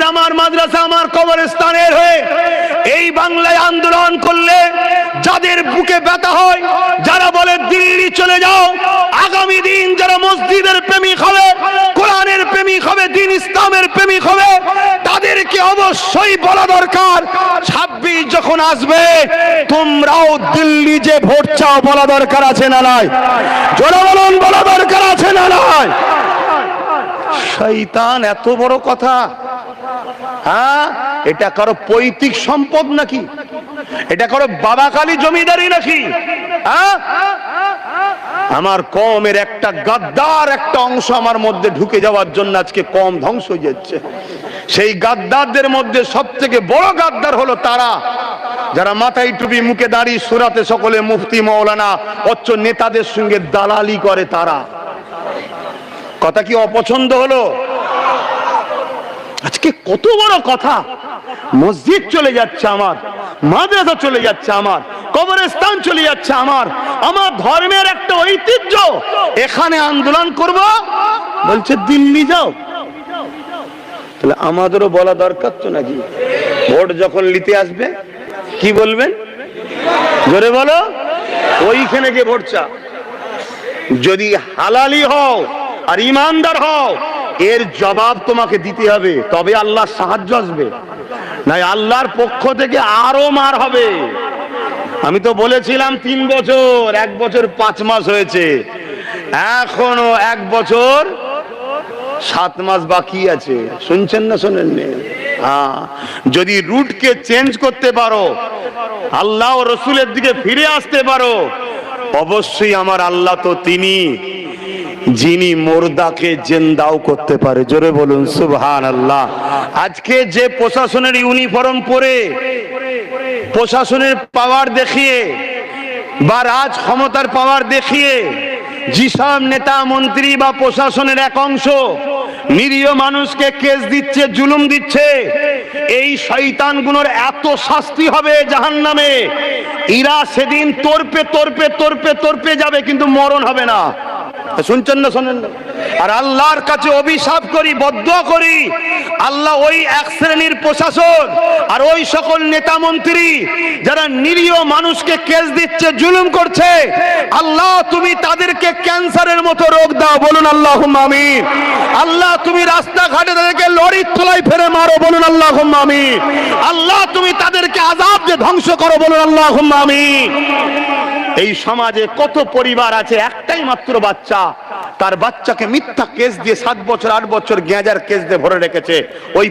আমার মাদ্রাসা আমার কবরস্থানের হয়ে এই বাংলায় আন্দোলন করলে যাদের বুকে ব্যথা হয়, যারা বলে দিল্লি চলে যাও, আগামী দিন যারা মসজিদের প্রেমিক হবে, কোরআনের প্রেমিক হবে, দ্বীন ইসলামের প্রেমিক হবে, তাদেরকে অবশ্যই বলা দরকার 26 যখন আসবে তোমরাও দিল্লি যে ভোট চাও বলা দরকার আছে না নাই? জোরে বলুন, বলা দরকার আছে না নাই? শয়তান এত বড় কথা, হ্যাঁ? এটা কারো পৈতৃক সম্পদ নাকি? এটা কারো বাবা কালী জমিদারি নাকি? হ্যাঁ? আমার কমের একটা গাদ্দার একটা অংশ আমার মধ্যে ঢুকে যাওয়ার জন্য আজকে কম ধ্বংস হয়ে যাচ্ছে। সেই গাদ্দারদের মধ্যে সব থেকে বড় গাদ্দার হলো তারা যারা মাথায় টুপি, মুখে দাড়ি, সুরাতে সকলে মুফতি মাওলানা, অথচ নেতাদের সঙ্গে দালালি করে। তারা কথা কি অপছন্দ হলো? আজকে কত বড় কথা, মসজিদ চলে যাচ্ছে আমার, মাদ্রাসা চলে যাচ্ছে আমার, কবরস্থান চলে যাচ্ছে আমার, আমার ধর্মের একটা ঐতিহ্য, এখানে আন্দোলন করব বলছে দিল্লি যাও। তাহলে আমাদেরও বলা দরকার তো নাকি? ভোট যখন নিতে আসবে কি বলবেন? জোরে বলো, ওইখানে গিয়ে ভোট চা। যদি হালালি হও আর ইমানদার হও, এর জবাব তোমাকে দিতে হবে, তবে আল্লাহর সাহায্য আসবে, নাই আল্লাহর পক্ষ থেকে আরো মার হবে। আমি তো বলেছিলাম 3 বছর, 1 বছর 5 মাস হয়েছে, এখনো 1 বছর 7 মাস বাকি আছে। শুনছেন না শোনেননি? হ্যাঁ, যদি রুটকে চেঞ্জ করতে পারো, আল্লাহ ও রসুলের দিকে ফিরে আসতে পারো, অবশ্যই আমার আল্লাহ তো তিনি যিনি মুর্দাকে জিন্দাও করতে পারে। জোরে বলুন সুবহানাল্লাহ। আজকে যে প্রশাসনের ইউনিফর্ম পরে, প্রশাসনের পাওয়ার দেখিয়ে বা রাজ ক্ষমতার পাওয়ার দেখিয়ে যেসব নেতা মন্ত্রী বা প্রশাসনের এক অংশ নিরীহ মানুষকে কেস দিচ্ছে, জুলুম দিচ্ছে, এই শয়তানগুলোর এত শাস্তি হবে জাহান্নামে, এরা সেদিন তর্পে তর্পে তর্পে তর্পে যাবে, কিন্তু মরণ হবে না। শুনছেন না শোনেন না? আর আল্লাহর কাছে অভিশাপ করি, বদদুয়া করি, আল্লাহ ওই এক শ্রেণীর প্রশাসন আর ওই সকল নেতা মন্ত্রী যারা নিরীহ মানুষকে কেস দিচ্ছে, জুলুম করছে, আল্লাহ তুমি তাদেরকে ক্যান্সারের মতো রোগ দাও, বলুন আল্লাহুম্মা আমিন। আল্লাহ তুমি রাস্তাঘাটে তাদেরকে লরির তলায় ফেলে মারো, বলুন আল্লাহুম্মা আমিন। আল্লাহ তুমি তাদেরকে আযাব দিয়ে ধ্বংস করো, বলুন আল্লাহুম্মা আমিন। এই সমাজে কত পরিবার আছে, একটাই মাত্র বাচ্চা, তার বাচ্চাকে মিথ্যা কেস দিয়ে 7 বছর 8 বছর গেঁজার কেস দিয়ে ভরে রেখেছে, ওই